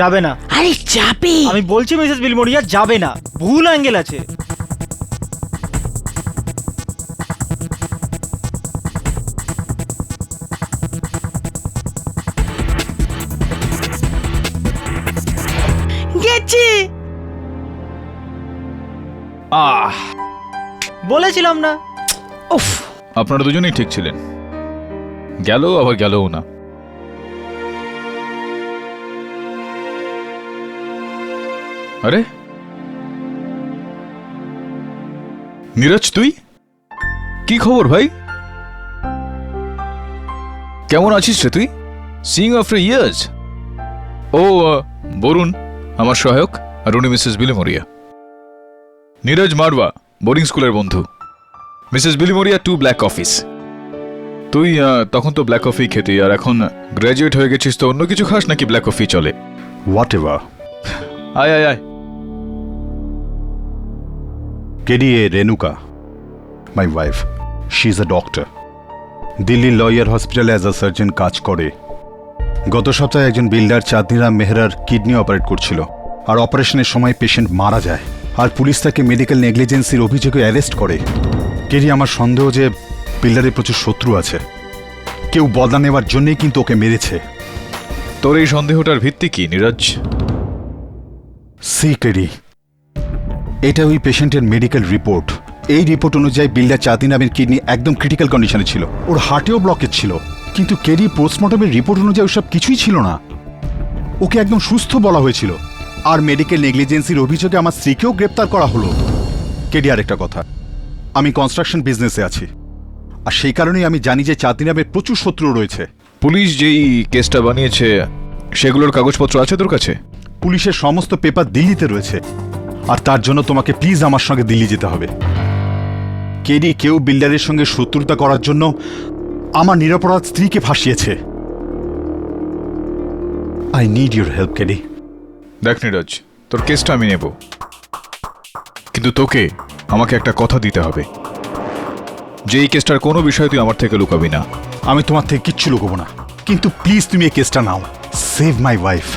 যাবে না। আরে যাবে। আমি বলছি মিসেস বিলমোরিয়া যাবে না, ভুল অ্যাঙ্গেল আছে। গেছি। বলেছিলাম না। উফ, আপনারা দুজনেই ঠিক ছিলেন, গেল আবার গেলও না। আরে নীরজ, তুই কি খবর ভাই? কেমন আছিস রে তুই? Seeing after years. ও বরুণ আমার সহায়ক, আর উনি মিসেস বিলিমোরিয়া। নীরজ মারওয়া বোর্ডিং স্কুলের বন্ধু, মিসেস বিলিমোরিয়া 2 ব্ল্যাক অফিস। তুই তখন তো ব্ল্যাক কফি খেতি, আর এখন গ্র্যাজুয়েট হয়ে গেছিস তো অন্য কিছু খাস নাকি ব্ল্যাক কফি চলে? What ever. আয় আয় আয়। KDA Renuka, my wife, she is a doctor. Delhi lawyer হসপিটালে অ্যাজ আ সার্জন কাজ করে। গত সপ্তাহে একজন বিল্ডার চাঁদনিরাম মেহরার কিডনি অপারেট করছিল, আর অপারেশনের সময় পেশেন্ট মারা যায়, আর পুলিশ তাকে মেডিকেল নেগলিজেন্সির অভিযোগে অ্যারেস্ট করে। কেডি, আমার সন্দেহ যে বিল্ডারের প্রচুর শত্রু আছে, কেউ বদলা নেওয়ার জন্যই কিন্তু ওকে মেরেছে। তোর এই সন্দেহটার ভিত্তি কি নীরজ? সি কেডি, এটা ওই পেশেন্টের মেডিকেল রিপোর্ট। এই রিপোর্ট অনুযায়ী বিল্ডার চাঁদনিরামের কিডনি একদম ক্রিটিক্যাল কন্ডিশনে ছিল, ওর হার্টেও ব্লকেজ ছিল। কিন্তু কেডি, পোস্টমর্টমের রিপোর্ট অনুযায়ী ওসব কিছুই ছিল না, ওকে একদম সুস্থ বলা হয়েছিল। আর মেডিকেল নেগলিজেন্সির অভিযোগে আমার স্ত্রীকেও গ্রেপ্তার করা হলো। কেডি, আরেকটা কথা, আমি কনস্ট্রাকশন বিজনেসে আছি, আর সেই কারণেই আমি জানি যে চাঁদনিরামের প্রচুর শত্রু রয়েছে। পুলিশ যেই কেসটা বানিয়েছে সেগুলোর কাগজপত্র আছে তোর কাছে? পুলিশের সমস্ত পেপার দিল্লিতে রয়েছে, আর তার জন্য তোমাকে প্লিজ আমার সঙ্গে দিল্লি যেতে হবে। কেডি, কেউ বিল্ডারের সঙ্গে শত্রুতা করার জন্য আমার নিরপরাধ স্ত্রীকে ফাঁসিয়েছে। I need your help KD. দেখ নীরজ, তোর কেসটা আমি নেব, কিন্তু তোকে আমাকে একটা কথা দিতে হবে যে এই কেসটার কোনো বিষয় তুই আমার থেকে লুকাবি না। আমি তোমার থেকে কিচ্ছু লুকোবো না, কিন্তু প্লিজ তুমি এই কেসটা নাও। Save my wife.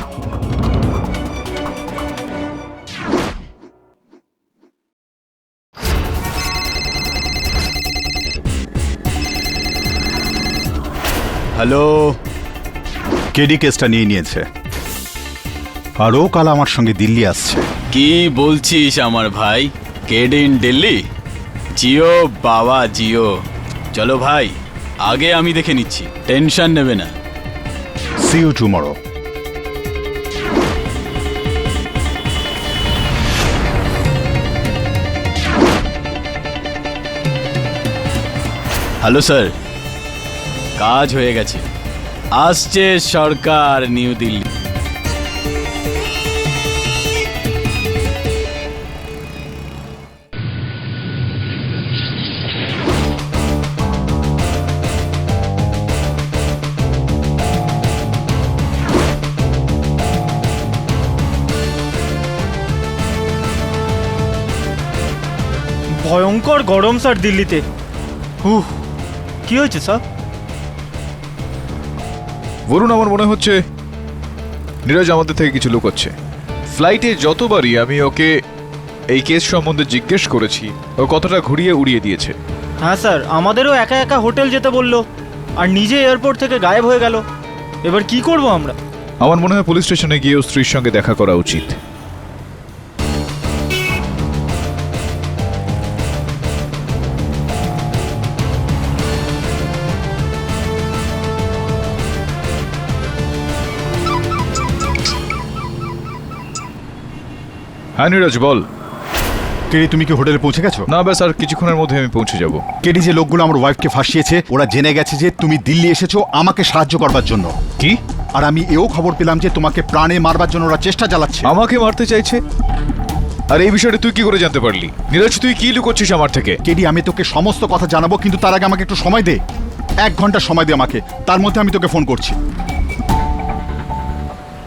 Hello. KD কেসটা নিয়ে নিয়েছে, আর ও কাল আমার সঙ্গে দিল্লি আসছে। কি বলছিস আমার ভাই? কেড ইন দিল্লি? জিও বাবা জিও। চলো ভাই, আগে আমি দেখে নিচ্ছি, টেনশন নেবে না। See you tomorrow. Hello sir, কাজ হয়ে গেছে, আসছে সরকার নিউ দিল্লি। ভয়ঙ্কর গরম স্যার দিল্লিতে। কি হয়েছে স্যার? বরুণ, আমার মনে হচ্ছে নীরজ আমাদের থেকে কিছু লুকোচ্ছে। ফ্লাইটে যতবারই আমি ওকে এই কেস সম্বন্ধে জিজ্ঞেস করেছি, ও কথাটা ঘুরিয়ে উড়িয়ে দিয়েছে। হ্যাঁ স্যার, আমাদেরও একা একা হোটেল যেতে বললো, আর নিজে এয়ারপোর্ট থেকে গায়েব হয়ে গেল। এবার কি করব আমরা? আমার মনে হয় পুলিশ স্টেশনে গিয়ে ওর স্ত্রীর সঙ্গে দেখা করা উচিত। হ্যাঁ নীরজ, বল। কেডি, তুমি কি হোটেলে পৌঁছে গেছো? না ব্যাস, আর কিছুক্ষণের মধ্যে আমি পৌঁছে যাব। কেডি, যে লোকগুলো আমার ওয়াইফকে ফাঁসিয়েছে ওরা জেনে গেছে যে তুমি দিল্লি এসেছো আমাকে সাহায্য করবার জন্য। কি? আর আমি এও খবর পেলাম যে তোমাকে প্রাণে মারবার জন্য ওরা চেষ্টা চালাচ্ছে। আমাকে মারতে চাইছে? আর এই বিষয়টা তুই কি করে জানতে পারলি? নীরজ, তুই কি লুকোচ্ছিস আমার থেকে? কেডি, আমি তোকে সমস্ত কথা জানাবো, কিন্তু তার আগে আমাকে একটু সময় দে। 1 ঘন্টা সময় দে আমাকে, তার মধ্যে আমি তোকে ফোন করছি।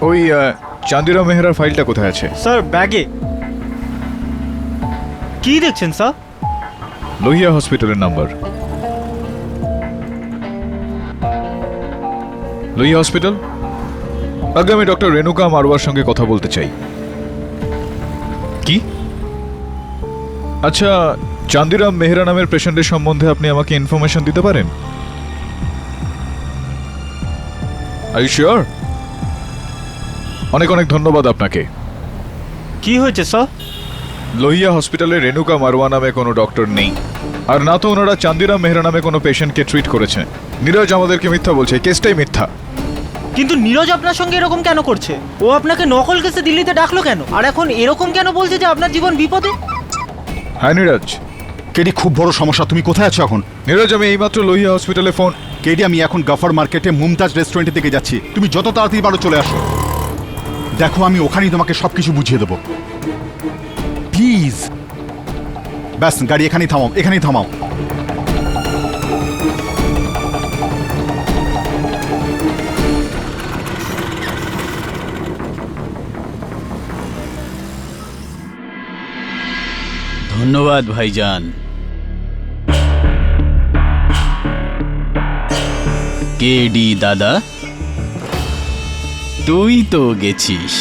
ওই চাঁদিরাম মেহরার ফাইলটা কোথায় আছে? স্যার ব্যাগে। কি দেখছেন স্যার? লোহিয়া হসপিটালের নাম্বার। লোহিয়া হসপিটাল? আগে আমি ডক্টর রেণুকা মারওয়ার সঙ্গে কথা বলতে চাই। কি? আচ্ছা, চান্দিরাম মেহরা নামের পেশেন্টের সম্বন্ধে আপনি আমাকে ইনফরমেশন দিতে পারেন? Are you sure? অনেক অনেক ধন্যবাদ আপনাকে। কি হয়েছে স্যার? লোহিয়া হসপিটালে রেণুকা মারওয়া নামে কোনো ডক্টর নেই, আর না তো ওনারা চান্দিরাম মেহরা নামে কোনো পেশেন্টকে ট্রিট করেছেন। নীরজ আমাদেরকে মিথ্যা বলছে, কেসটাই মিথ্যা। কিন্তু নীরজ আপনার সঙ্গে এরকম কেন করছে? ও আপনাকে নকল কেসে দিল্লিতে ডাকলো কেন? আর এখন এরকম কেন বলছে যে আপনার জীবন বিপদে? হ্যাঁ নীরজ। কেডি, খুব বড় সমস্যা। তুমি কোথায় আছো এখন? নীরজ, আমি এইমাত্র লোহিয়া হসপিটালে ফোন। কেডি, আমি এখন গাফার মার্কেটে মুমতাজ রেস্টুরেন্টের দিকে যাচ্ছি। তুমি যত তাড়াতাড়ি পারো চলে আসো। দেখো, আমি ওখানেই তোমাকে সবকিছু বুঝিয়ে দেবো। প্লিজ। ব্যাস, গাড়ি এখানেই থামাও, এখানেই থামাও। ধন্যবাদ ভাইজান। কেডি দাদা, তুই তো গেছিস।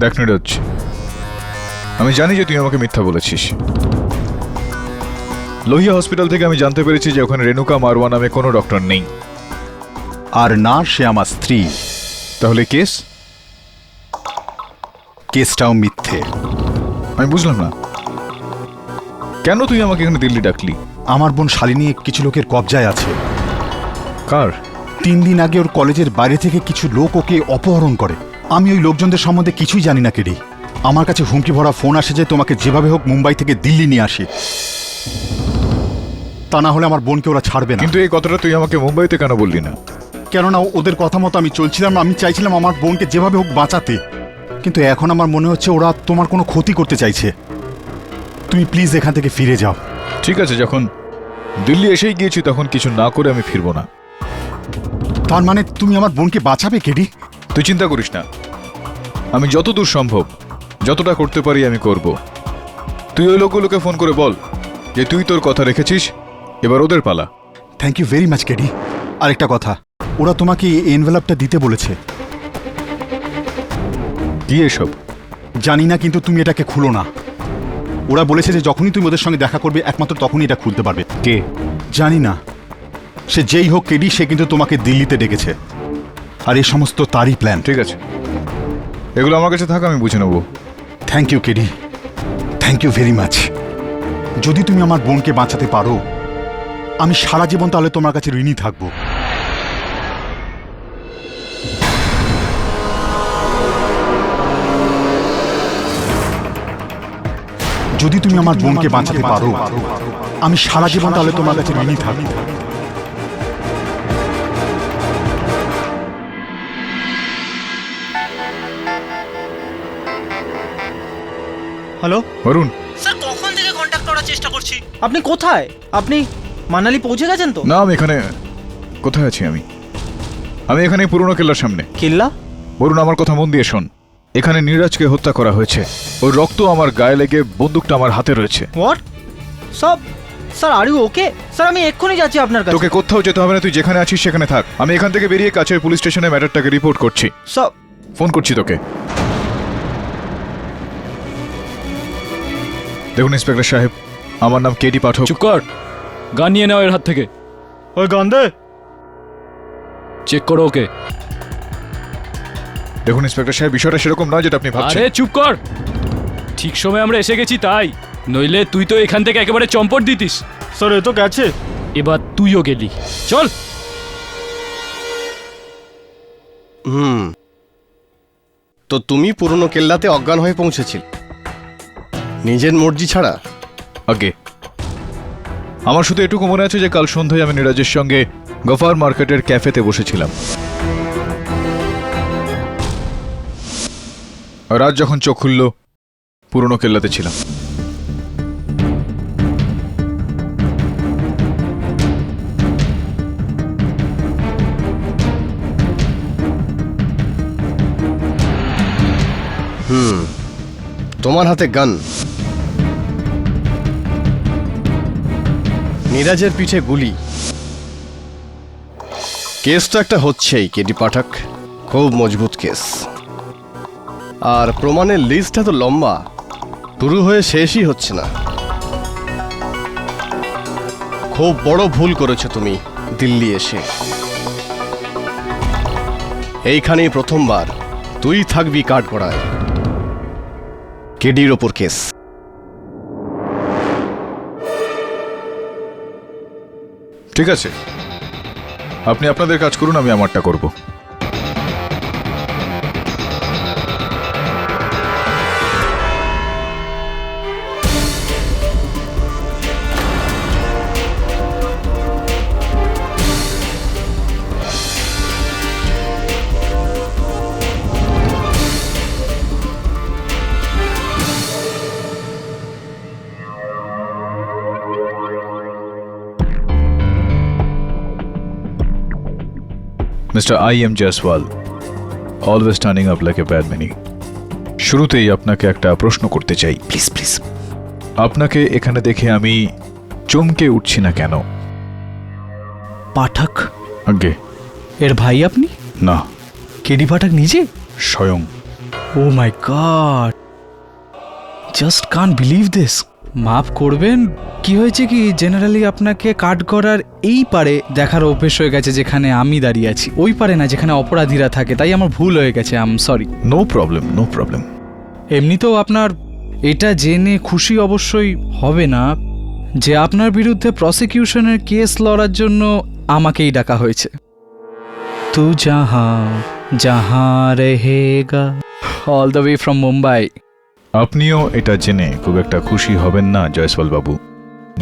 দেখ নীরজ, আমি জানি যে তুই আমাকে মিথ্যা বলেছিস। লোহিয়া হসপিটাল থেকে আমি জানতে পেরেছি যে ওখানে রেণুকা মারওয়া নামে কোনো ডক্টর নেই। আর না, সে আমার স্ত্রী। তাহলে কেস? কেসটাও মিথ্যে। আমি বুঝলাম না, কেন তুই আমাকে এখানে দিল্লি ডাকলি? আমার বোন শালিনী কিছু লোকের কবজায় আছে। কার? 3 দিন আগে ওর কলেজের বাইরে থেকে কিছু লোক ওকে অপহরণ করে। আমি ওই লোকজনদের সম্বন্ধে কিছুই জানি না কেডি। আমার কাছে হুমকি ভরা ফোন আসে যে তোমাকে যেভাবে হোক মুম্বাই থেকে দিল্লি নিয়ে আসে, তা না হলে আমার বোনকে ওরা ছাড়বে না। কিন্তু এই কথাটা তুই আমাকে মুম্বাইতে কেন বললি না? কেননা ওদের কথা মতো আমি চলছিলাম না। আমি চাইছিলাম আমার বোনকে যেভাবে হোক বাঁচাতে। কিন্তু এখন আমার মনে হচ্ছে ওরা তোমার কোনো ক্ষতি করতে চাইছে। তুমি প্লিজ এখান থেকে ফিরে যাও। ঠিক আছে, যখন দিল্লি এসেই গিয়েছি তখন কিছু না করে আমি ফিরবো না। তার মানে তুমি আমার বোনকে বাঁচাবে কেডি? তুই চিন্তা করিস না, আমি যতদূর সম্ভব যতটা করতে পারি আমি করব। তুই ওই লোকগুলোকে ফোন করে বল যে তুই তোর কথা রেখেছিস, এবার ওদের পালা। Thank you very much KD. আরেকটা কথা, ওরা তোমাকে এই এনভেলপটা দিতে বলেছে। কি এসব? জানি না, কিন্তু তুমি এটাকে খুলো না। ওরা বলেছে যে যখনই তুমি ওদের সঙ্গে দেখা করবে একমাত্র তখনই এটা খুলতে পারবে। কে? জানি না, সে যেই হোক কেডি, সে কিন্তু তোমাকে দিল্লিতে ডেকেছে। আর এই সমস্ত তারই প্ল্যান। ঠিক আছে, এগুলো আমার কাছে থাক, আমি বুঝে নেবো। Thank you KD, thank you very much. যদি তুমি আমার বোনকে বাঁচাতে পারো, আমি সারা জীবন তাহলে তোমার কাছে ঋণী থাকবো। যদি তুমি আমার বোনকে বাঁচাতে পারো, আমি সারা জীবন তাহলে তোমার কাছে ঋণী থাকবো। হ্যালো অরুণ। স্যার, কখন থেকে কন্ট্যাক্ট করার চেষ্টা করছি। আপনি কোথায়? আপনি মানালি পৌঁছে গেছেন তো? না, আমি এখানে। কোথায় আছি আমি? আমি এখানে পুরনো কেল্লার সামনে। কেল্লা? বরুণ, আমার কথা মন দিয়ে শোন। এখানে নীরজকে হত্যা করা হয়েছে। ওর রক্ত আমার গায়ে লেগে বন্দুকটা আমার হাতে রয়েছে। হোয়াট? সব sir, are you okay? Sir, আমি এক্ষুনি যাচ্ছি আপনার কাছে। তোকে কোথাও যেতে হবে না, তুই যেখানে আছিস সেখানে থাক। আমি এখান থেকে বেরিয়ে কাছের পুলিশ স্টেশনে ম্যাটারটাকে রিপোর্ট করছি। সব ফোন করছি তোকে। দেখুন ইন্সপেক্টর সাহেব, আমার নাম কেডি পাঠক। চুপ কর, গান নিয়ে নাও এর হাত থেকে। ওই গান্ধে, চেক করো ওকে। দেখুন ইন্সপেক্টর সাহেব, বিষয়টা সেরকম নয় যেটা আপনি ভাবছেন। আরে চুপ কর, ঠিক সময় আমরা এসে গেছি তাই, নইলে তুই তো এখান থেকে একেবারে চম্পট দিতিস। স্যার এ তো গেছে। এবার তুইও গেলি, চল। তো তুমি পুরনো কেল্লাতে অজ্ঞান হয়ে পৌঁছেছিল নিজের মর্জি ছাড়া? আগে আমার শুধু এটুকু মনে আছে যে কাল সন্ধ্যায় আমি নীরজের সঙ্গে গফার মার্কেটের ক্যাফেতে বসেছিলাম। রাত যখন চোখ খুলল, পুরনো কেল্লাতে ছিলাম। তোমার হাতে গান, নীরাজের পিঠে গুলি। কেস তো একটা হচ্ছেই কেডি পাঠক, খুব মজবুত কেস। আর প্রমাণের লিস্টটা তো লম্বা, শুরু হয়ে শেষই হচ্ছে না। খুব বড় ভুল করেছো তুমি দিল্লি এসে। এইখানেই প্রথমবার তুই থাকবি কাঠগড়ায়। কেডির ওপর কেস। ঠিক আছে, আপনি আপনাদের কাজ করুন, আমি আমারটা করব। Mr. I.M. Jaiswal, always turning up like a bad many. শুরুতেই আপনাকে একটা প্রশ্ন করতে চাই। Please please. আপনাকে এখানে দেখে আমি চমকে উঠছি না কেন? পাঠক আগে এর ভাই আপনি? না, কেডি পাঠক নিজে? স্বয়ং। Oh my God, just can't believe this. মাফ করবেন, কি হয়েছে কি জেনারেলি আপনাকে কাঠগড়ার এই পারে দেখার অভ্যেস হয়ে গেছে যেখানে আমি দাঁড়িয়ে আছি, ওই পারে না যেখানে অপরাধীরা থাকে, তাই আমার ভুল হয়ে গেছে। I am sorry. No problem, no problem. এমনিতেও আপনার এটা জেনে খুশি অবশ্যই হবে না যে আপনার বিরুদ্ধে প্রসিকিউশনের কেস লড়ার জন্য আমাকেই ডাকা হয়েছে। তু জাহা জাহা রহেগা, all the way from Mumbai. আপনিও এটা জেনে খুব একটা খুশি হবেন না জয়সওয়াল বাবু,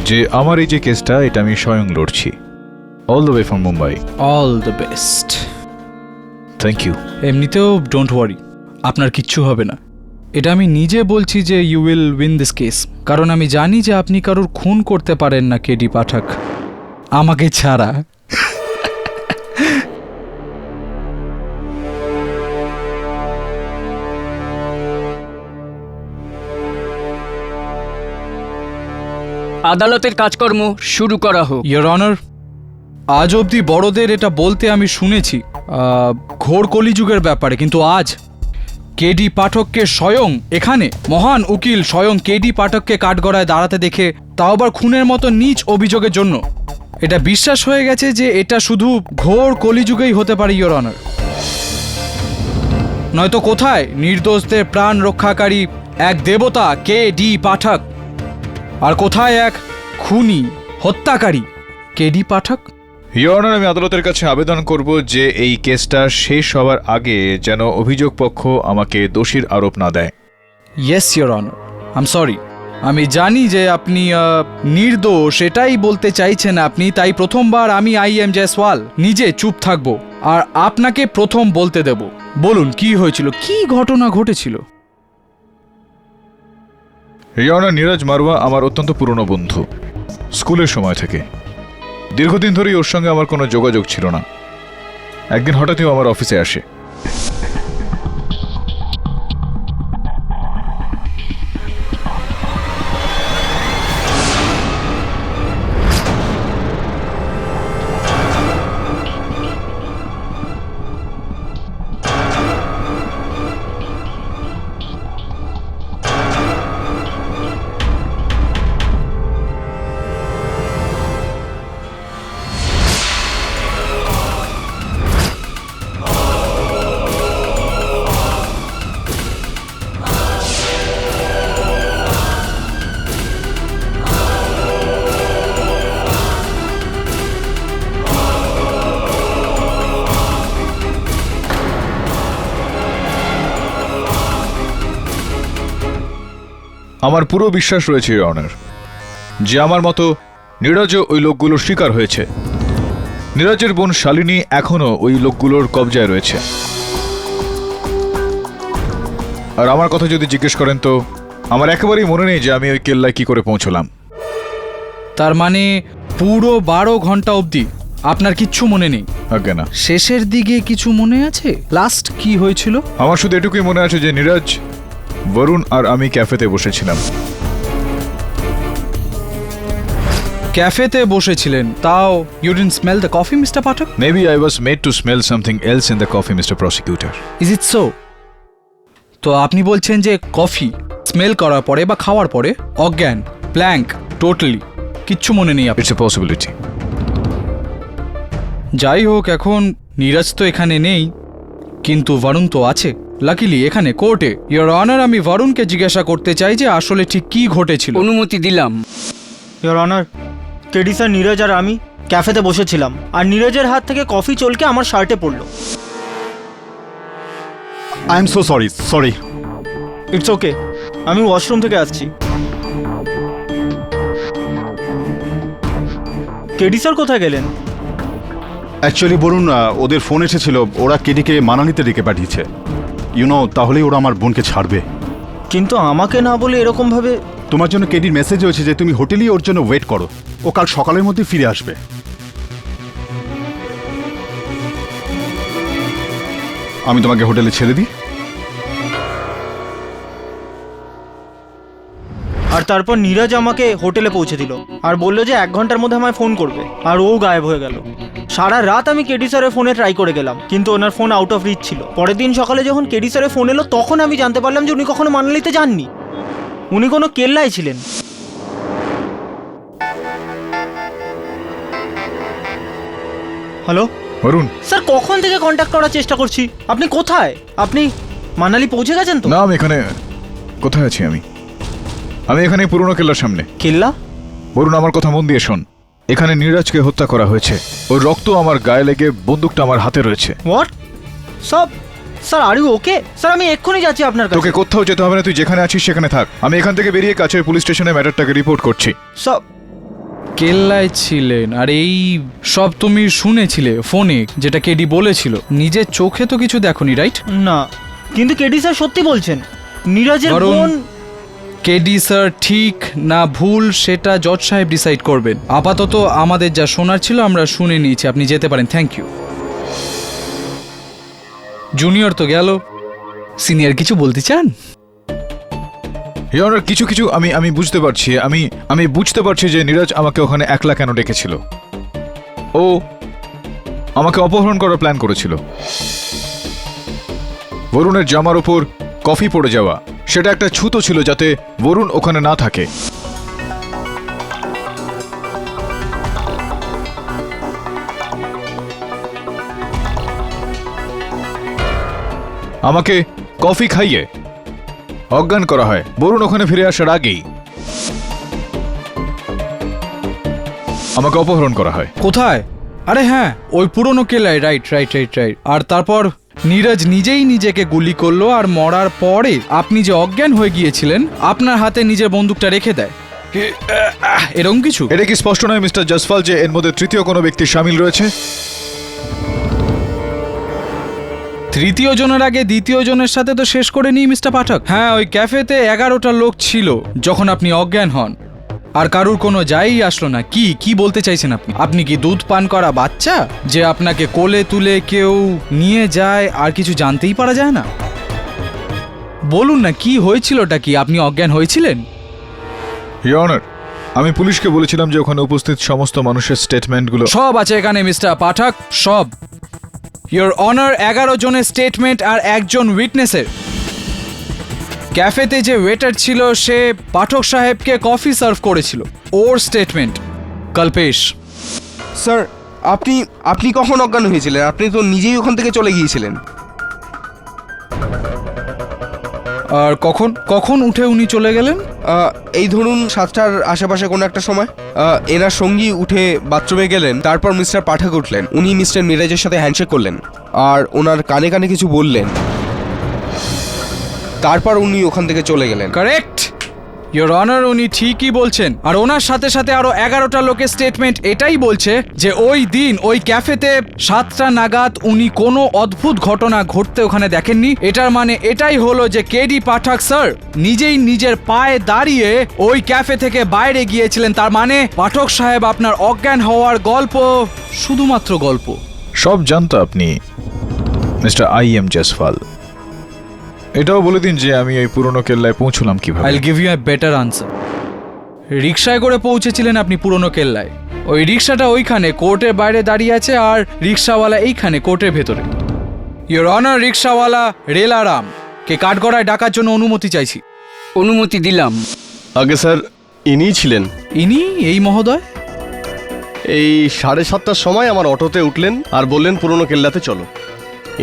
যে আমার এই যে কেসটা এটা আমি স্বয়ং লড়ছি, all the way from Mumbai. All the best. Thank you. এমনিতেও ডোন্ট ওয়ারি, আপনার কিচ্ছু হবে না। এটা আমি নিজে বলছি যে you will win this case, কারণ আমি জানি যে আপনি কারোর খুন করতে পারেন না কেডি পাঠক, আমাকে ছাড়া। আদালতের কাজকর্ম শুরু করা হোক। ইয়োর অনার, আজ অবধি বড়দের এটা বলতে আমি শুনেছি ঘোর কলিযুগের ব্যাপারে, কিন্তু আজ কেডি পাঠককে স্বয়ং এখানে মহান উকিল স্বয়ং কেডি পাঠককে কাঠগড়ায় দাঁড়াতে দেখে, তাও আবার খুনের মতো নীচ অভিযোগের জন্য, এটা বিশ্বাস হয়ে গেছে যে এটা শুধু ঘোর কলিযুগেই হতে পারে ইয়োর অনার। নয়তো কোথায় নির্দোষদের প্রাণ রক্ষাকারী এক দেবতা কেডি পাঠক, আর কোথায় এক খুনি হত্যাকারী কেডি পাঠক? ইয়োর অনার, আমি আদালতের কাছে আবেদন করব যে এই কেসটা শেষ হওয়ার আগে যেন অভিযোগ পক্ষ আমাকে দোষীর আরোপ না দেয়। Yes your honour, I am sorry. আমি জানি যে আপনি নির্দোষ এটাই বলতে চাইছেন আপনি, তাই প্রথমবার আমি I.M. জয়সওয়াল নিজে চুপ থাকব আর আপনাকে প্রথম বলতে দেব। বলুন কি হয়েছিল, কি ঘটনা ঘটেছিল? ইয়োর অনার, নীরজ মারওয়া আমার অত্যন্ত পুরনো বন্ধু, স্কুলের সময় থেকে। দীর্ঘদিন ধরেই ওর সঙ্গে আমার কোনো যোগাযোগ ছিল না। একদিন হঠাৎই ও আমার অফিসে আসে। আমার পুরো বিশ্বাস রয়েছে ইয়োর অনার যে আমার মতো নীরজও ওই লোকগুলোর শিকার হয়েছে। নীরজের বোন শালিনী এখনো ওই লোকগুলোর কবজায় রয়েছে। আর আমার কথা যদি জিজ্ঞেস করেন তো আমার একেবারেই মনে নেই যে আমি ওই কেল্লায় কি করে পৌঁছলাম। তার মানে পুরো 12 ঘন্টা অবধি আপনার কিচ্ছু মনে নেই? আজ্ঞে না। শেষের দিকে কিছু মনে আছে? লাস্ট কি হয়েছিল? আমার শুধু এটুকুই মনে আছে যে নীরজ বরুণ আর আমি ক্যাফেতে বসেছিলাম। ক্যাফেতে বসেছিলেন, তাও you didn't smell the coffee mister Pathak? Maybe I was made to smell something else in the coffee, Mr. Prosecutor. Is it so? তো আপনি বলছেন যে কফি স্মেল করার পরে বা খাওয়ার পরে অজ্ঞান, ব্ল্যাঙ্ক, টোটালি কিচ্ছু মনে নেই আপনার? It's a possibility. যাই হোক, এখন নীরজ তো এখানে নেই, কিন্তু বরুণ তো আছে। লাকিলি এখানে কোর্টে ইওর অনার, আমি বরুণকে জিজ্ঞাসা করতে চাই যে আসলে ঠিক কি ঘটেছিল। অনুমতি দিলাম। Your honour, KD sir, Neeraj আর আমি ক্যাফেতে বসেছিলাম, আর নীরজের হাত থেকে কফি চলকে আমার শার্টে পড়লো। I am so sorry. It's okay, আমি ওয়াশরুম থেকে আসছি। কেডি স্যার কোথায় গেলেন? অ্যাকচুয়ালি বলুন, ওদের ফোন এসেছিল, ওরা কেডিকে মানালিতে ডেকে পাঠিয়েছে। তাহলেই ওরা আমার বোনকে ছাড়বে। কিন্তু আমাকে না বলে এরকম ভাবে। তোমার জন্য কেডির মেসেজ হয়েছে যে তুমি হোটেলেই ওর জন্য ওয়েট করো, ও কাল সকালের মধ্যে ফিরে আসবে। আমি তোমাকে হোটেলে ছেড়ে দিই। আর তারপর নীরজ আমাকে হোটেলে পৌঁছে দিল আর বললো যে 1 ঘন্টার মধ্যে আমায় ফোন করবে, আর ও গায়েব হয়ে গেল। সারা রাত আমি কেডি স্যারের ফোনে ট্রাই করে গেলাম, কিন্তু ওনার ফোন আউট অফ রিচ ছিল। পরের দিন সকালে যখন কেডি স্যারের ফোন এলো, তখন আমি জানতে পারলাম যে উনি কখনো মানালিতে যাননি, উনি কোনো কেল্লায় ছিলেন। হ্যালো বরুণ, স্যার, কখন থেকে কন্ট্যাক্ট করার চেষ্টা করছি। আপনি কোথায়? আপনি মানালি পৌঁছে গেছেন তো? না, আমি এখানে। কোথায় আছি আমি? এখানে পুরনো কেল্লার সামনে। কেল্লা? বরুণ, আমার কথা মন দিয়ে শোন। এখানে নীরজকে হত্যা করা হয়েছে, ওর রক্ত আমার গায়ে লেগে বন্দুকটা আমার হাতে রয়েছে। What? Sir, are you okay? Sir, আমি এক্ষুনি যাচ্ছি আপনার কাছে। তোকে কোথাও যেতে হবে না, তুই যেখানে আছিস সেখানে থাক। আমি এখান থেকে বেরিয়ে কাছের পুলিশ স্টেশনে ম্যাটারটাকে রিপোর্ট করছি। স্যার, কেল্লায় ছিলেন আর এই সব তুমি শুনেছিলে ফোনে, যেটা কেডি বলেছিল। নিজের চোখে তো কিছু দেখোনি, রাইট? না, কিন্তু কেডি স্যার সত্যি বলছেন, নীরজের বরুণ, বোন। কেডি স্যার ঠিক না ভুল সেটা জজ সাহেব ডিসাইড করবেন। আপাতত আমাদের যা শোনার ছিল আমরা শুনে নিয়েছি, আপনি যেতে পারেন। Thank you. জুনিয়র তো গেল, সিনিয়র কিছু বলতে চান? ইওর অনার, কিছু কিছু আমি বুঝতে পারছি। আমি বুঝতে পারছি যে নীরজ আমাকে ওখানে একলা কেন ডেকেছিল। ও আমাকে অপহরণ করার প্ল্যান করেছিল। বরুণের জামার উপর কফি পড়ে যাওয়া, সেটা একটা ছুতো ছিল যাতে বরুণ ওখানে না থাকে। আমাকে কফি খাইয়ে অজ্ঞান করা হয় বরুণ ওখানে ফিরে আসার আগেই। আমাকে অপহরণ করা হয়। কোথায়? আরে হ্যাঁ, ওই পুরনো কেল্লায়। রাইট। আর তারপর নীরজ নিজেই নিজেকে গুলি করলো, আর মরার পরে আপনি যে অজ্ঞান হয়ে গিয়েছিলেন, আপনার হাতে নিজের বন্দুকটা রেখে দেয়। এরকম কিছু? এটা কি স্পষ্ট নয় মিস্টার জসপাল যে এর মধ্যে তৃতীয় কোনো ব্যক্তি শামিল রয়েছে? তৃতীয় জনের আগে দ্বিতীয় জনের সাথে তো শেষ করে নিই মিস্টার পাঠক। হ্যাঁ, ওই ক্যাফেতে 11টা লোক ছিল যখন আপনি অজ্ঞান হন, আর কারুর কোনো যাই আসলো না। কি বলতে চাইছেন আপনি? আপনি কি দুধ পান করা বাচ্চা যে আপনাকে কোলে তুলে কেউ নিয়ে যায় আর কিছু জানতেই পারা যায় না? বলুন না, কি হয়েছিলটা কি? আপনি অজ্ঞান হয়েছিলেন? ইওর অনার, আমি পুলিশকে বলেছিলাম যে ওখানে উপস্থিত সমস্ত মানুষের স্টেটমেন্টগুলো সব আছে এখানে মিস্টার পাঠক, সব। ইওর অনার, 11 জনের স্টেটমেন্ট আর একজন উইটনেসের। ক্যাফেতে যে ওয়েটার ছিল সে পাঠক সাহেবকে কফি সার্ভ করেছিল, ওর স্টেটমেন্ট। কল্পেশ। স্যার, আপনি কখন অজ্ঞান হয়েছিলেন? আপনি তো নিজেই ওখান থেকে চলে গিয়েছিলেন। আর কখন উঠে উনি চলে গেলেন? এই ধরুন 7টার আশেপাশে কোনো একটা সময়। এনার সঙ্গী উঠে বাথরুমে গেলেন, তারপর মিস্টার পাঠক উঠলেন। উনি মিস্টার নীরজের সাথে হ্যান্ডশেক করলেন আর ওনার কানে কানে কিছু বললেন, তারপর উনি ওখান থেকে চলে গেলেন। কারেক্ট ইওর অনার, উনি ঠিকই বলছেন। আর ওনার সাথে সাথে আরো 11টা লোকের স্টেটমেন্ট এটাই বলছে যে ওই দিন ওই ক্যাফেতে 7টা নাগাদ উনি কোনো অদ্ভুত ঘটনা ঘটতে ওখানে দেখেননি। এটার মানে এটাই হলো যে কেডি পাঠক স্যার নিজেই নিজের পায়ে দাঁড়িয়ে ওই ক্যাফে থেকে বাইরে গিয়েছিলেন। তার মানে পাঠক সাহেব আপনার অজ্ঞান হওয়ার গল্প শুধুমাত্র গল্প। সব জানতো আপনি মিস্টার আই এম জসপাল। এটাও বলে দিন যে আমি এই পুরনো কেল্লায় পৌঁছলাম কিভাবে। I'll give you a better answer. রিক্সায় করে পৌঁছেছিলেন আপনি পুরনো কেল্লায়। ওই রিক্সাটা ওইখানে কোর্টের বাইরে দাঁড়িয়ে আছে, আর রিক্সাওয়ালা এইখানে কোর্টের ভেতরে। ইওর অনার, রিক্সাওয়ালা রেলারাম কে কাঠগড়ায় ডাকার জন্য অনুমতি চাইছি। অনুমতি দিলাম। আগে স্যার, ইনিই ছিলেন। ইনি এই মহোদয়? এই 7:30টার সময় আমার অটোতে উঠলেন আর বললেন পুরনো কেল্লাতে চলো।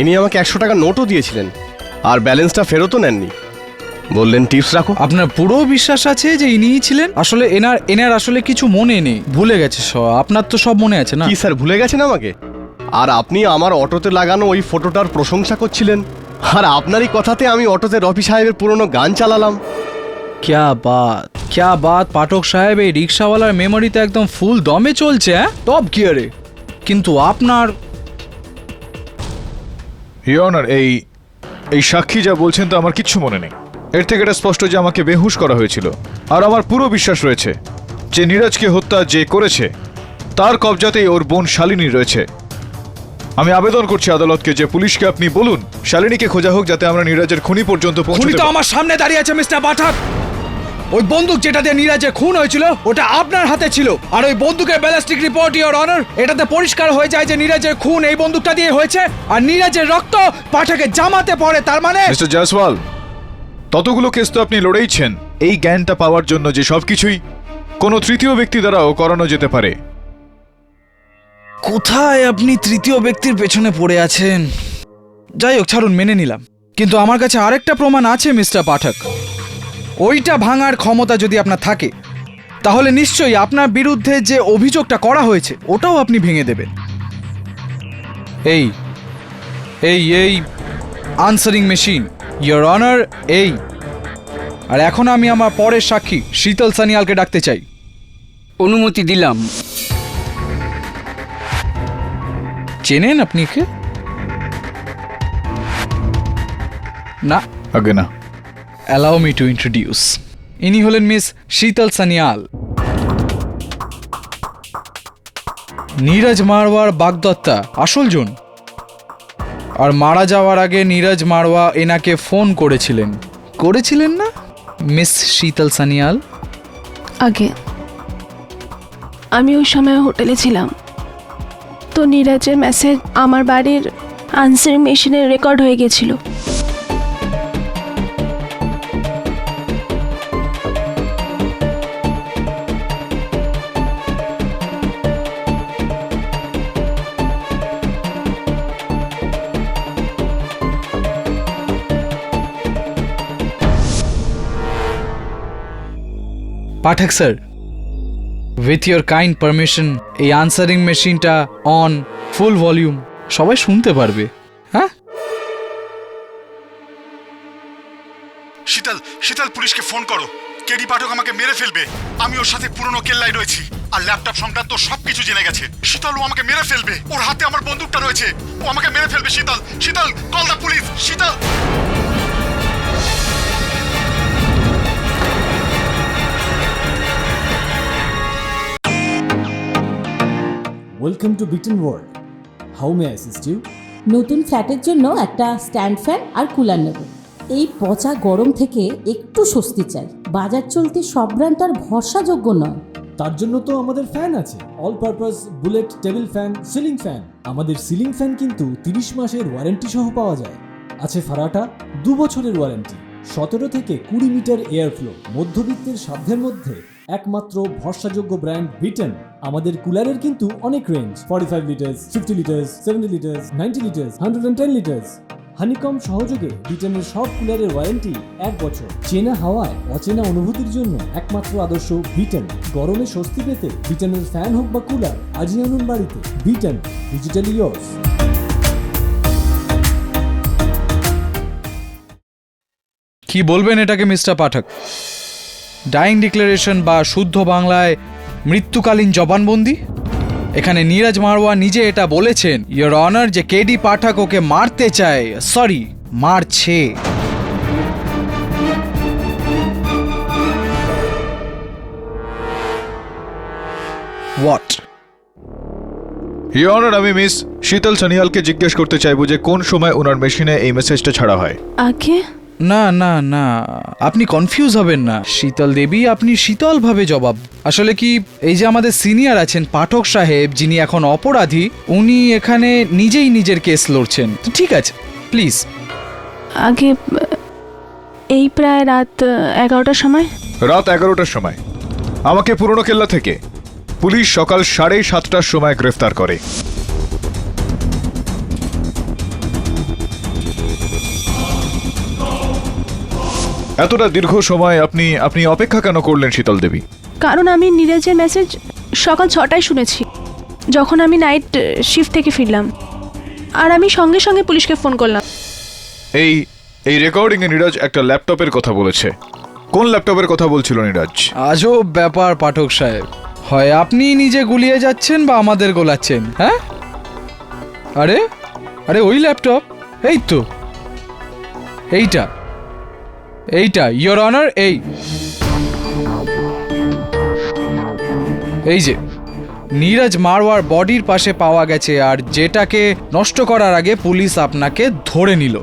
ইনি আমাকে 100 টাকা নোটও দিয়েছিলেন, আর ব্যালেন্সটা ফেরতও নেননি। বললেন টিপস রাখো। আপনার পুরো বিশ্বাস আছে যে ইনিই ছিলেন? আসলে এনার আসলে কিছু মনে নেই, ভুলে গেছে সব। আপনার তো সব মনে আছে না? কি স্যার, ভুলে গেছেন আমাকে? আর আপনি আমার অটোতে লাগানো ওই ফটোটার প্রশংসা করছিলেন, আর আপনারই কথাতে আমি অটোতে রফি সাহেবের পুরনো গান চালালাম। ক্যা বাত পাঠক সাহেব, এই রিক্সাওয়ালার মেমোরিতে একদম ফুল দমে চলছে, হ্যাঁ, টপ গিয়ারে। কিন্তু আপনার ইওর অনার, এই সাক্ষী যা বলছেন তো আমার কিচ্ছু মনে নেই। এর থেকে এটা স্পষ্ট যে আমাকে বেহুশ করা হয়েছিল। আর আমার পুরো বিশ্বাস রয়েছে যে নীরজকে হত্যা যে করেছে তার কবজাতেই ওর বোন শালিনী রয়েছে। আমি আবেদন করছি আদালতকে যে পুলিশকে আপনি বলুন শালিনীকে খোঁজা হোক, যাতে আমরা নীরজের খুনি পর্যন্ত খুনি পৌঁছতে তো পারি। আমার সামনে দাঁড়িয়ে আছে মিস্টার পাঠক। ওই বন্দুক যেটা দিয়ে নীরজের খুন হয়েছিল ওটা আপনার হাতে ছিল, আর ওই বন্দুকের ব্যালিস্টিক রিপোর্ট, ইওর অনার, এটাতে পরিষ্কার হয়ে যায় যে নীরজের খুন এই বন্দুকটা দিয়ে হয়েছে, আর নীরজের রক্ত পাঠকের জামাতে পড়ে। তার মানে মিস্টার জয়সওয়াল, ততগুলো কেস তো আপনি লড়েইছেন এই জ্ঞানটা পাওয়ার জন্য যে সবকিছুই কোনো তৃতীয় ব্যক্তি দ্বারাও করানো যেতে পারে। কোথায় আপনি তৃতীয় ব্যক্তির পেছনে পড়ে আছেন? যাই হোক, ছাড়ুন, মেনে নিলাম। কিন্তু আমার কাছে আরেকটা প্রমাণ আছে মিস্টার পাঠক। ওইটা ভাঙার ক্ষমতা যদি আপনার থাকে, তাহলে নিশ্চয়ই আপনার বিরুদ্ধে যে অভিযোগটা করা হয়েছে ওটাও আপনি ভেঙে দেবেন। এই এই এই আনসারিং মেশিন, ইওর অনার, এই। আর এখন আমি আমার পরের সাক্ষী শীতল সানিয়ালকে ডাকতে চাই। অনুমতি দিলাম। চেনেন আপনি কে? না? আগে না। Allow me to introduce. ইনি হলেন মিস শীতল সানিয়াল, নীরজ মারওয়ার বাগদত্তা আসল জন। আর মারা যাওয়ার আগে নীরজ মারওয়া এনাকে ফোন করেছিলেন না মিস শীতল সানিয়াল? আগে আমি ওই সময় হোটেলে ছিলাম, তো নীরজের মেসেজ আমার বাড়ির আনসারিং মেশিনে রেকর্ড হয়ে গেছিল। Pathak sir, with your kind permission, এই আনসারিং মেশিনটা অন ফুল ভলিউম, সবাই শুনতে পারবে। হ্যাঁ, শীতল, পুলিশকে ফোন করো। কেডি পাঠক আমাকে মেরে ফেলবে। আমি ওর সাথে পুরনো কেল্লায় রয়েছি, আর ল্যাপটপ সংক্রান্ত সবকিছু জেনে গেছে। শীতল, ও আমাকে মেরে ফেলবে। ওর হাতে আমার বন্দুকটা রয়েছে, ও আমাকে মেরে ফেলবে। Sheetal, call the police. Sheetal. Welcome to Beaten World. How may I assist you? নতুন ফ্ল্যাটের জন্য একটা স্ট্যান্ড ফ্যান আর কুলার নেব। এই পচা গরম থেকে একটু স্বস্তি চাই। বাজার চলতে সব ব্র্যান্ড তো আর ভরসাযোগ্য নয়। তার জন্য তো আমাদের ফ্যান আছে, all purpose bullet table fan, ceiling fan. আমাদের সিলিং ফ্যান কিন্তু 30 মাসের ওয়ারেন্টি সহ পাওয়া যায়। আছে ফারাটা 2 বছরের ওয়ারেন্টি, 17 থেকে 20 মিটার এয়ার ফ্লো, মধ্যবিত্তের সাধ্যের মধ্যে একমাত্র ভরসাযোগ্য ব্র্যান্ড বিটেন। আমাদের কুলারের কিন্তু অনেক range, 45 litres, 50 litres, 70 litres, 90 litres, 110 litres. Honeycomb সহযোগে বিটেনের সব কুলারের ওয়ারেন্টি 1 বছর। চেনা হাওয়ায় অচেনা অনুভূতির জন্য একমাত্র আদর্শ বিটেন। গরমে স্বস্তি পেতে বিটেনের ফ্যান হোক বা কুলার, আজই আনুন বাড়িতে। Beaten, digitally yours. কি বলবেন এটাকে মিস্টার পাঠক? ডাইং ডিক্লারেশন বা শুদ্ধ বাংলায় মৃত্যুকালীন জবানবন্দি? এখানে নীরজ মারওয়া নিজে এটা বলেছেন, ইওর অনার, যে কেডি পাঠক ওকে মারতে চায়, সরি মারছে। হোয়াট? ইওর অনার, আমি মিস শীতল সানিয়ালকে জিজ্ঞেস করতে চাইবো যে কোন সময় ওনার মেশিনে এই মেসেজটা ছাড়া হয়। আগে না না না, আপনি কনফিউজ হবেন না শীতল দেবী, আপনি শীতলভাবে জবাব। আসলে কি, এই যে আমাদের সিনিয়র আছেন পাঠক সাহেব, যিনি এখন অপরাধী, উনি এখানে নিজেই নিজের কেস লড়ছেন। তো ঠিক আছে, প্লিজ। আগে এই প্রায় রাত 11টার সময়। রাত 11টার সময় আমাকে পুরনো কেল্লা থেকে পুলিশ সকাল 7:30টার সময় গ্রেফতার করে। এতটা দীর্ঘ সময় আপনি আপনি অপেক্ষা কেন করলেন শীতল দেবী? কারণ আমি নীরজের মেসেজ সকাল 6টায় শুনেছি, যখন আমি নাইট শিফট থেকে ফিরলাম, আর আমি সঙ্গে সঙ্গে পুলিশকে ফোন করলাম। এই এই রেকর্ডিং এ নীরজ একটা ল্যাপটপের কথা বলেছে। কোন ল্যাপটপের কথা বলছিল নীরজ? আজব ব্যাপার পাঠক সাহেব, হয় আপনি নিজে গুলিয়ে যাচ্ছেন বা আমাদের গোলাচ্ছেন। হ্যাঁ, আরে আরে ওই ল্যাপটপ, এই তো এইটা এইটা ইয়োর অনার, এই যে নীরজ মারওয়ার বডির পাশে পাওয়া গেছে, আর যেটাকে নষ্ট করার আগে পুলিশ আপনাকে ধরে নিল।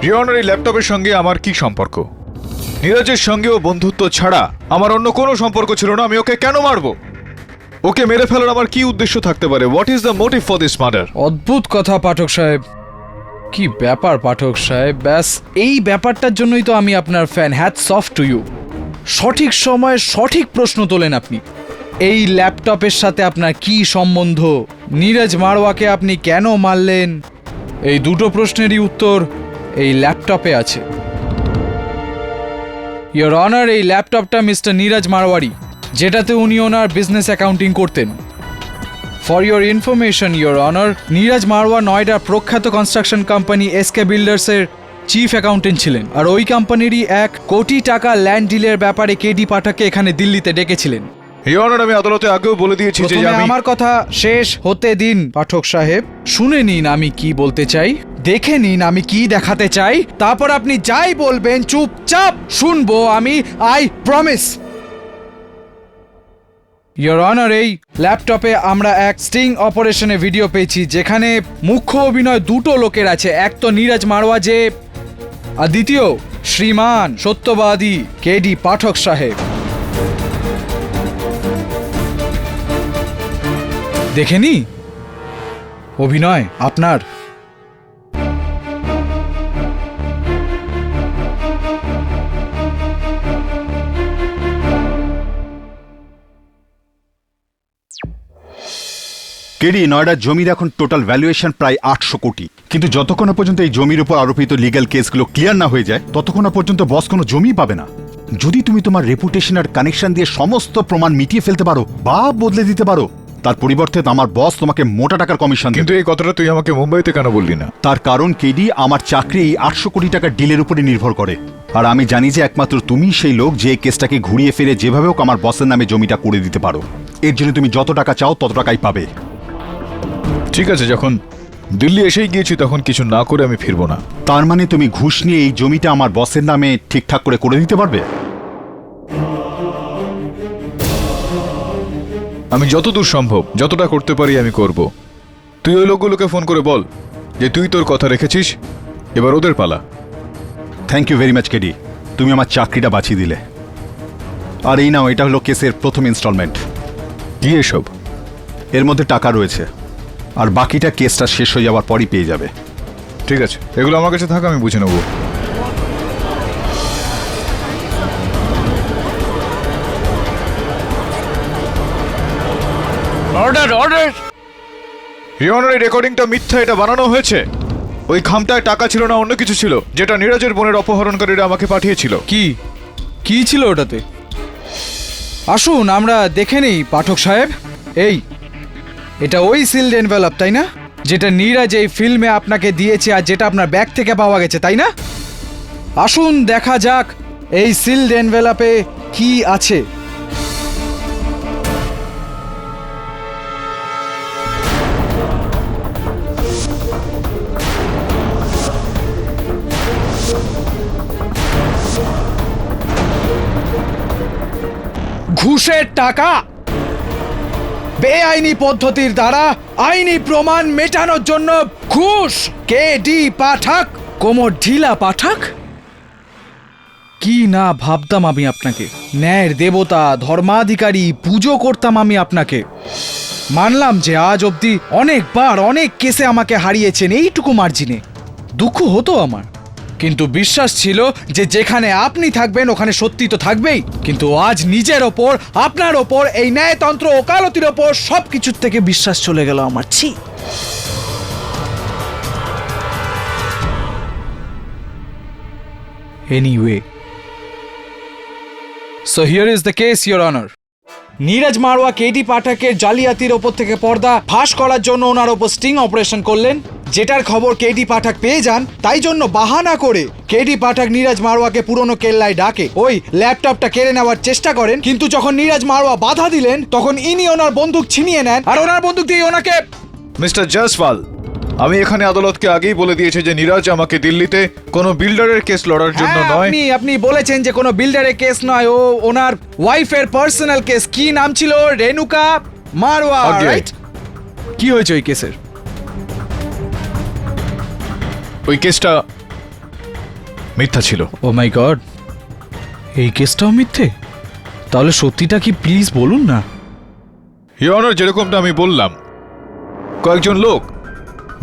রিওনার এই ল্যাপটপের সঙ্গে আমার কি সম্পর্ক? নীরজের সঙ্গেও বন্ধুত্ব ছাড়া আমার অন্য কোনো সম্পর্ক ছিল না। আমি ওকে কেন মারবো? ওকে মেরে ফেলার আমার কি উদ্দেশ্য থাকতে পারে? What is the motive for this murder? অদ্ভুত কথা পাঠক সাহেব, কি ব্যাপার পাঠক সাহেব, ব্যাস এই ব্যাপারটার জন্যই তো আমি আপনার fan. Hats off to you. সঠিক সময়ে সঠিক প্রশ্ন তোলেন আপনি। এই ল্যাপটপের সাথে আপনার কি সম্বন্ধ? নীরজ মারওয়াকে আপনি কেন মারলেন? এই দুটো প্রশ্নেরই উত্তর এই ল্যাপটপে আছে। ইয়োর অনার, এই ল্যাপটপটা মিস্টার নীরজ মারওয়ারি, যেটাতে উনি ওনার বিজনেস অ্যাকাউন্টিং করতেন। For your information your honour, Neeraj Marwah নয়ডার প্রখ্যাত কনস্ট্রাকশন কোম্পানি এসকে বিল্ডার্সের চিফ অ্যাকাউন্টেন্ট ছিলেন, আর ওই কোম্পানিরই 1 কোটি টাকা ল্যান্ড ডিলের ব্যাপারে কেডি পাঠককে এখানে দিল্লিতে ডেকেছিলেন। রিওনার, আমি আদালতে আগেও বলে দিয়েছি যে প্রথমে আমার কথা শেষ হতে দিন পাঠক সাহেব। শুনে নিন আমি কি বলতে চাই, দেখে নিন আমি কি দেখাতে চাই, তারপর আপনি যাই বলবেন চুপচাপ শুনবো আমি। I promise. ইয়োর অনার, এই ল্যাপটপে আমরা এক স্টিং অপারেশনে ভিডিও পেয়েছি, যেখানে মুখ্য অভিনয় দুটো লোকের আছে। এক তো নীরজ মারওয়া যে, আর দ্বিতীয় শ্রীমান সত্যবাদী কেডি পাঠক সাহেব। দেখেনি অভিনয় আপনার? কেডি, নয়ডার জমির এখন টোটাল ভ্যালুয়েশন প্রায় 800 কোটি। কিন্তু যতক্ষণ না পর্যন্ত এই জমির উপর আরোপিত লিগ্যাল কেসগুলো ক্লিয়ার না হয়ে যায়, ততক্ষণ না পর্যন্ত বস কোনো জমি পাবে না। যদি তুমি তোমার রেপুটেশন আর কানেকশন দিয়ে সমস্ত প্রমাণ মিটিয়ে ফেলতে পারো বা বদলে দিতে পারো, তার পরিবর্তে আমার বস তোমাকে মোটা টাকার কমিশন দেবে। কিন্তু এই কথাটা তুই আমাকে মুম্বাইতে কেন বললি না? তার কারণ কেডি, আমার চাকরি এই 800 কোটি টাকার ডিলের উপরে নির্ভর করে, আর আমি জানি যে একমাত্র তুমি সেই লোক যে কেসটাকে ঘুরিয়ে ফিরে যেভাবে হোক আমার বসের নামে জমিটা করে দিতে পারো। এর জন্য তুমি যত টাকা চাও তত টাকাই পাবে। ঠিক আছে, যখন দিল্লি এসেই গিয়েছি তখন কিছু না করে আমি ফিরবো না। তার মানে তুমি ঘুষ নিয়ে এই জমিটা আমার বসের নামে ঠিকঠাক করে দিতে পারবে? আমি যতদূর সম্ভব যতটা করতে পারি আমি করব। তুই ওই লোকগুলোকে ফোন করে বল যে তুই তোর কথা রেখেছিস, এবার ওদের পালা। Thank you very much KD, তুমি আমার চাকরিটা বাঁচিয়ে দিলে। আর এই নাও, এটা হলো কেসের প্রথম ইনস্টলমেন্ট। কি এসব? এর মধ্যে টাকা রয়েছে, আর বাকিটা কেসটা শেষ হয়ে যাওয়ার পরই পেয়ে যাবে। ঠিক আছে, এগুলো আমার কাছে থাক, আমি বুঝে নেব। Order order. রিওনার, এই রেকর্ডিংটা মিথ্যা, এটা বানানো হয়েছে। ওই খামটায় টাকা ছিল না, অন্য কিছু ছিল, যেটা নীরজের বোনের অপহরণকারীরা আমাকে পাঠিয়েছিল। কি কি ছিল ওটাতে? আসুন আমরা দেখে নেই পাঠক সাহেব। এটা ওই সিলড এনভেলপ, তাই না? যেটা নীরজ এই ফিল্মে আপনাকে দিয়েছে, আর যেটা আপনার ব্যাগ থেকে পাওয়া গেছে, তাই না? আসুন দেখা যাক এই সিলড এনভেলপে কি আছে। ঘুষের টাকা বেআইনি পদ্ধতির দ্বারা আইনি প্রমাণ মেটানোর জন্য ঘুষ। কেডি পাঠক, কোমর ঢিলা পাঠক। কি না ভাবতাম আমি আপনাকে, ন্যায়ের দেবতা, ধর্মাধিকারী, পুজো করতাম আমি আপনাকে। মানলাম যে আজ অবধি অনেকবার অনেক কেসে আমাকে হারিয়েছেন এইটুকু মার্জিনে, দুঃখ হতো আমার, কিন্তু বিশ্বাস ছিল যে যেখানে আপনি থাকবেন ওখানে সত্যি তো থাকবেই। কিন্তু আজ নিজের ওপর, আপনার ওপর, এই ন্যায়তন্ত্র ওকালতির ওপর সবকিছুর থেকে বিশ্বাস চলে গেল আমার। ছি। Anyway, so here is the case, Your Honor. Neeraj Marwah KD পাঠকের জালিয়াতির ওপর থেকে পর্দা ফাঁস করার জন্য ওনার ওপর স্টিং অপারেশন করলেন, যেটার খবর কেডি পাঠক পেয়ে যান। তাই জন্য বাহানা করে কেডি পাঠক নীরজ মারওয়াকে পুরনো কেল্লায় ডাকে, ওই ল্যাপটপটা কেড়ে নেওয়ার চেষ্টা করেন। কিন্তু যখন নীরজ মারওয়া বাধা দিলেন তখন ইনি ওনার বন্দুক ছিনিয়ে নেন আর ওনার বন্দুক দিয়ে ওনাকে। মিস্টার জয়সওয়াল, আমি এখানে আদালতকে আগেই বলে দিয়েছি যে নীরজ আমাকে দিল্লিতে কোনো বিল্ডারের কেস লড়ার জন্য নয়। আপনি বলেছেন যে কোনো বিল্ডারের কেস নয়, ও ওনার ওয়াইফের পার্সোনাল কেস। কি নাম ছিল? রেনুকা মারওয়া, রাইট? কি হয়েছে ওই কেসের? ওই কেসটা মিথ্যা ছিল। ও মাই গড, এই কেসটাও মিথ্যে? তাহলে সত্যিটা কি প্লিজ বলুন না। ইওর অনার, যেরকমটা আমি বললাম, কয়েকজন লোক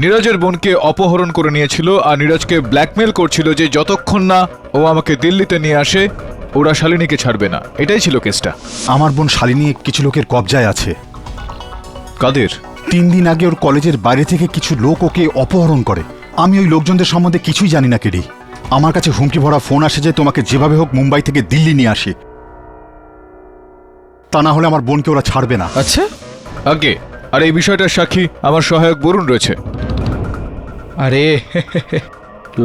নীরজের বোনকে অপহরণ করে নিয়েছিল আর নীরজকে ব্ল্যাকমেল করছিল যে যতক্ষণ না ও আমাকে দিল্লিতে নিয়ে আসে ওরা শালিনীকে ছাড়বে না। এটাই ছিল কেসটা। আমার বোন শালিনী কিছু লোকের কবজায় আছে। কাদের? 3 দিন আগে ওর কলেজের বাইরে থেকে কিছু লোক ওকে অপহরণ করে। আমি ওই লোকজনদের সম্বন্ধে কিছুই জানি না কেডি। আমার কাছে হুমকি ভরা ফোন আসে যে তোমাকে যেভাবে হোক মুম্বাই থেকে দিল্লি নিয়ে আসে, তা না হলে আমার বোনকে ওরা ছাড়বে না। আচ্ছা, আগে আর এই বিষয়টার সাক্ষী আমার সহায়ক বরুণ রয়েছে। আরে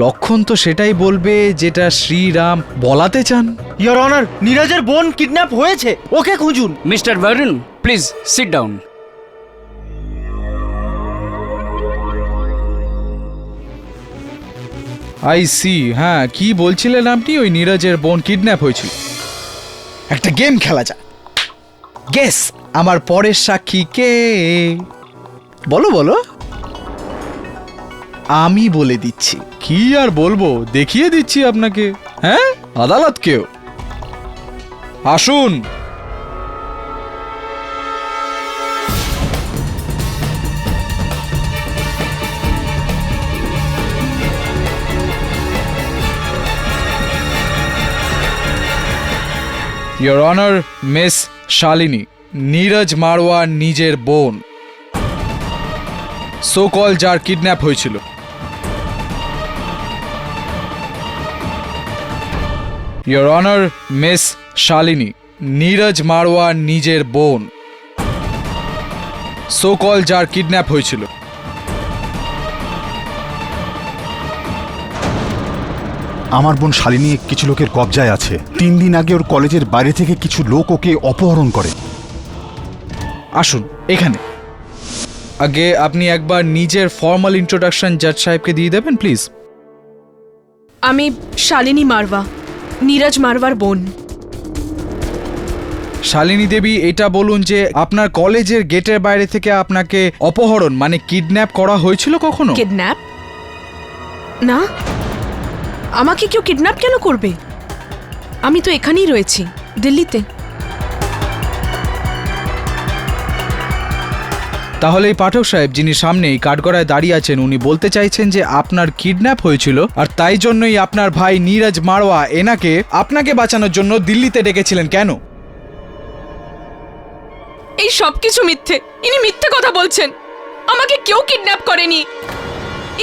লক্ষণ তো সেটাই বলবে যেটা শ্রীরাম বলাতে চান। ইওর অনার, নীরজের বোন কিডন্যাপ হয়েছে, ওকে খুঁজুন। Mister Varun, please sit down. I see. হ্যাঁ, কি বলছিলেন আপনি? ওই নীরজের বোন কিডন্যাপ হয়েছিল। একটা গেম খেলা যাক। গেস আমার পরের সাক্ষী কে? বলো বলো। আমি বলে দিচ্ছি। কি আর বলবো, দেখিয়ে দিচ্ছি আপনাকে। হ্যাঁ, আদালতকেও। আসুন। Your Honor, miss Shalini, Neeraj Marwa নিজের বোন, সো কল যার কিডন্যাপ হয়েছিল। Your Honor, miss Shalini, Neeraj Marwa নিজের বোন, সো কল যার কিডন্যাপ হয়েছিল। আমার বোন শালিনী কিছু লোকের কবজায় আছে। 3 দিন আগে ওর কলেজের বাইরে থেকে কিছু লোক ওকে অপহরণ করে। আসুন এখানে। আগে আপনি একবার নিজের ফর্মাল ইন্ট্রোডাকশন জাজ সাহেবকে দিয়ে দেবেন প্লিজ। আমি শালিনী মারওয়া, নীরজ মারওয়ার বোন। শালিনী দেবী, এটা বলুন যে আপনার কলেজের গেটের বাইরে থেকে আপনাকে অপহরণ মানে কিডন্যাপ করা হয়েছিল কখনো? কিডন্যাপ? না, আমাকে কেউ কিডন্যাপ কেন করবে? আমি তো এখানেই রয়েছি, দিল্লিতে। তাহলে এই পাঠক সাহেব যিনি সামনেই কাঠগড়ায় দাঁড়িয়ে আছেন, উনি বলতে চাইছেন যে আপনার কিডন্যাপ হয়েছিল আর তাই জন্যই আপনার ভাই নীরজ মারওয়া এনাকে আপনাকে বাঁচানোর জন্য দিল্লিতে ডেকেছিলেন। কেন? এই সব কিছু মিথ্যে। ইনি মিথ্যে কথা বলছেন। আমাকে কেউ কিডন্যাপ করেনি।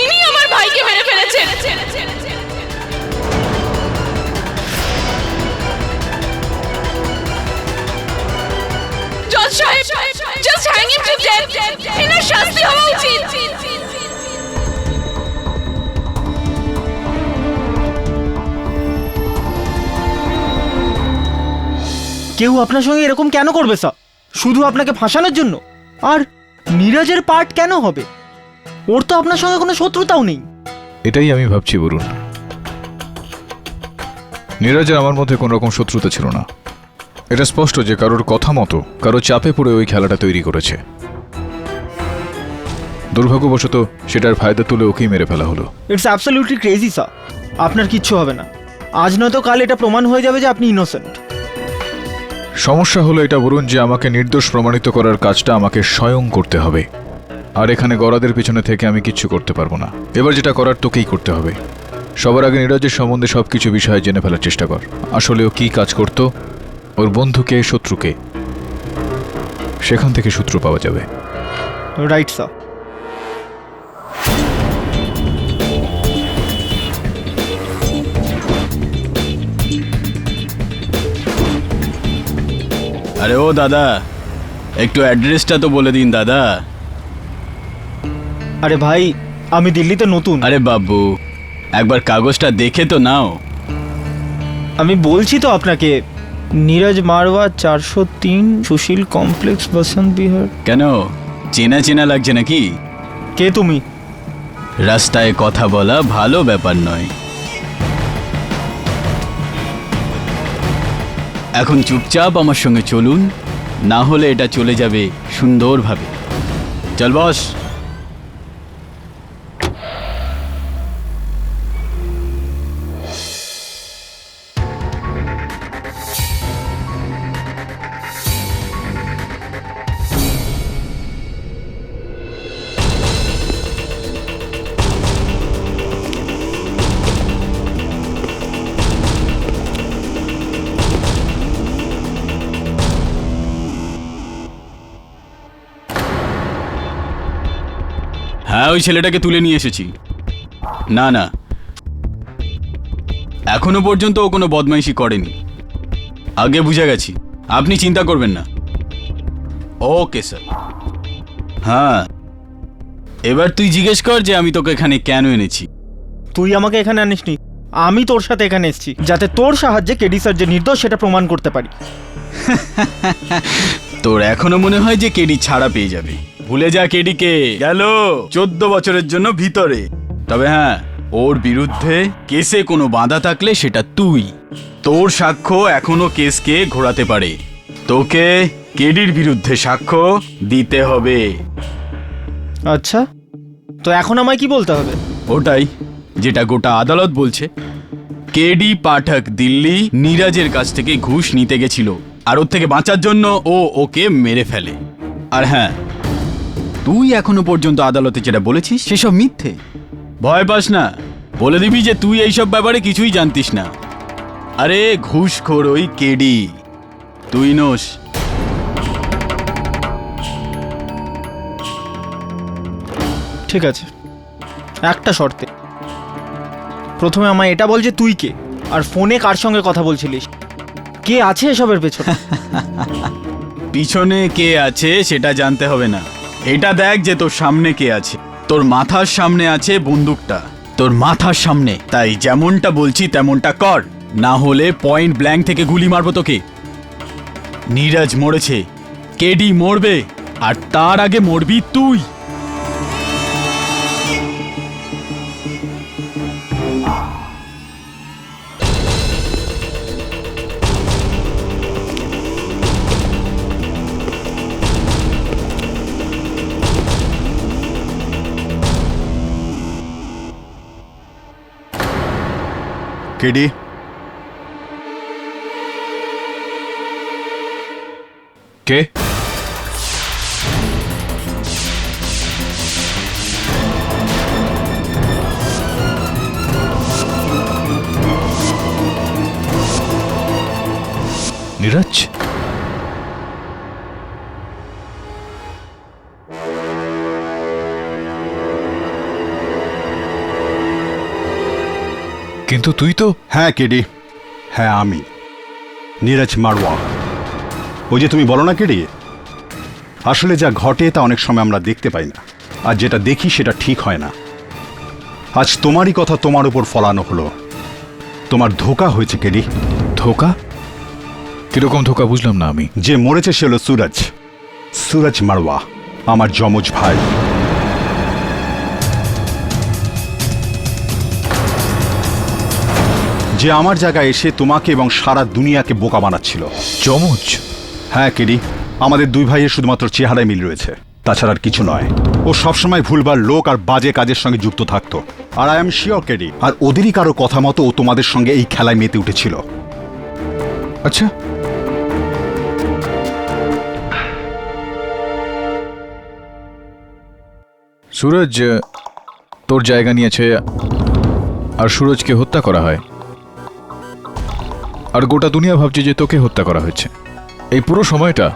ইনি আমার ভাইকে মেরে ফেলেছেন। জজ সাহেব, just hang him to death. এনার শাস্তি হওয়া উচিত। কেউ আপনার সঙ্গে এরকম কেন করবে স্যার? শুধু আপনাকে ফাঁসানোর জন্য? আর নীরজের পার্ট কেন হবে? ওর তো আপনার সঙ্গে কোনো শত্রুতাও নেই। এটাই আমি ভাবছি বরুণ। নীরজের আমার মধ্যে কোনো রকম শত্রুতা ছিল না। এটা স্পষ্ট যে কারোর কথা মতো কারো চাপে পড়ে ওই খেলাটা তৈরি করেছে। দুর্ভাগ্যবশত সেটার ফায়দা তুলে ওকেই মেরে ফেলা হলো। It's absolutely crazy sir. আপনার কিচ্ছু হবে না, আজ নয়তো কাল এটা প্রমাণ হয়ে যাবে যে আপনি ইনোসেন্ট। সমস্যা হলো এটা বলুন যে আমাকে নির্দোষ প্রমাণিত করার কাজটা আমাকে স্বয়ং করতে হবে, আর এখানে গরাদের পিছনে থেকে আমি কিচ্ছু করতে পারবো না। এবার যেটা করার তোকেই করতে হবে। সবার আগে নীরজের সম্বন্ধে সবকিছু বিষয়ে জেনে ফেলার চেষ্টা কর। আসলে ও কি কাজ করত, ওর বন্ধুকে, শত্রুকে, সেখান থেকে সূত্র পাওয়া যাবে। Right sir. আরে ও দাদা, একটু অ্যাড্রেসটা তো বলে দিন দাদা। আরে ভাই, আমি দিল্লিতে নতুন। আরে বাবু, একবার কাগজটা দেখে তো নাও। আমি বলছি তো আপনাকে, নীরজ মারওয়া 403 সুশীল কমপ্লেক্স, বসন্ত বিহার। কেন, চেনা চেনা লাগছে নাকি? কে তুমি? রাস্তায় কথা বলা ভালো ব্যাপার নয়। এখন চুপচাপ আমার সঙ্গে চলুন, না হলে এটা চলে যাবে সুন্দরভাবে। চল বস। হ্যাঁ, ওই ছেলেটাকে তুলে নিয়ে এসেছি। না না, এখনো পর্যন্ত ও কোনো বদমাইশি করেনি। আগে বুঝে গেছি, আপনি চিন্তা করবেন না। Okay sir. হ্যাঁ, এবার তুই জিজ্ঞেস কর যে আমি তোকে এখানে কেন এনেছি। তুই আমাকে এখানে আনিসনি, আমি তোর সাথে এখানে এসেছি যাতে তোর সাহায্যে কেডি স্যার যে নির্দোষ সেটা প্রমাণ করতে পারি। তোর এখনো মনে হয় যে কেডি ছাড়া পেয়ে যাবে। ভুলে যা, কেডিকে গেল 14 বছরের জন্য ভিতরে। তবে হ্যাঁ, ওর বিরুদ্ধে কেসে কোনো বাধা থাকলে সেটা তুই। তোর সাক্ষ্য এখনো কেসকে ঘোরাতে পারে। তোকে কেডির বিরুদ্ধে সাক্ষ্য দিতে হবে। আচ্ছা, তো এখন আমায় কি বলতে হবে? ওটাই যেটা গোটা আদালত বলছে। কেডি পাঠক দিল্লি নীরজের কাছ থেকে ঘুষ নিতে গেছিল, আর ওর থেকে বাঁচার জন্য ও ওকে মেরে ফেলে। আর হ্যাঁ, তুই এখনো পর্যন্ত আদালতে যেটা বলেছিস সেসব মিথ্যে। ভয় পাস না, বলে দিবি যে তুই এইসব ব্যাপারে কিছুই জানতিস না। আরে ঘুষখোর ওই কেডি, তুই নোস। ঠিক আছে, একটা শর্তে। প্রথমে আমায় এটা বল যে তুই কে, আর ফোনে কার সঙ্গে কথা বলছিলিস, কে আছে এসবের পেছনে? পিছনে কে আছে সেটা জানতে হবে না, এটা দেখ যে তোর সামনে কে আছে। তোর মাথার সামনে আছে বন্দুকটা, তোর মাথার সামনে। তাই যেমনটা বলছি তেমনটা কর, না হলে পয়েন্ট ব্ল্যাঙ্ক থেকে গুলি মারবো তোকে। নীরজ মরেছে, কেডি মরবে, আর তার আগে মরবি তুই। কেডি, কে? নীরজ? কিন্তু তুই তো। হ্যাঁ কেডি, হ্যাঁ আমি নীরজ মারওয়া। ওই যে তুমি বলো না কেডি, আসলে যা ঘটে তা অনেক সময় আমরা দেখতে পাই না, আর যেটা দেখি সেটা ঠিক হয় না। আজ তোমারই কথা তোমার উপর ফলানো হলো। তোমার ধোঁকা হয়েছে কেডি। ধোঁকা? কিরকম ধোঁকা বুঝলাম না আমি। যে মরেছে সে হলো সুরজ, সুরজ মারওয়া, আমার যমজ ভাই। যে আমার জায়গায় এসে তোমাকে এবং সারা দুনিয়াকে বোকা বানাচ্ছিল। চমচ? হ্যাঁ কেডি, আমাদের দুই ভাইয়ের শুধুমাত্র চেহারায় মিল রয়েছে, তাছাড়া আর কিছু নয়। ও সবসময় ভুলবার লোক আর বাজে কাজের সঙ্গে যুক্ত থাকতো। আর আই এম শিওর কেডি, আর ওদেরই কারো কথা মতো ও তোমাদের সঙ্গে এই খেলায় মেতে উঠেছিল। আচ্ছা, সুরজ তোর জায়গা নিয়েছে আর সুরজকে হত্যা করা হয়, আর গোটা দুনিয়া ভাবছে যে তোকে হত্যা করা হয়েছে। এই পুরো সময়টা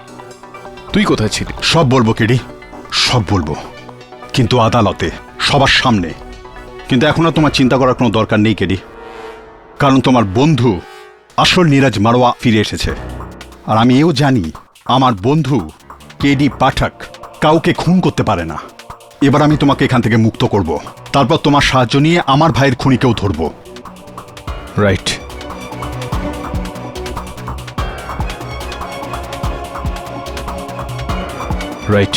তুই কোথায় ছিলি? সব বলবো কেডি, সব বলবো, কিন্তু আদালতে, সবার সামনে। কিন্তু এখন আর তোমার চিন্তা করার কোনো দরকার নেই কেডি, কারণ তোমার বন্ধু আসল নীরজ মারওয়া ফিরে এসেছে। আর আমি এও জানি আমার বন্ধু কেডি পাঠক কাউকে খুন করতে পারে না। এবার আমি তোমাকে এখান থেকে মুক্ত করব, তারপর তোমার সাহায্য নিয়ে আমার ভাইয়ের খুনিকেও ধরবো। রাইট। রাইট।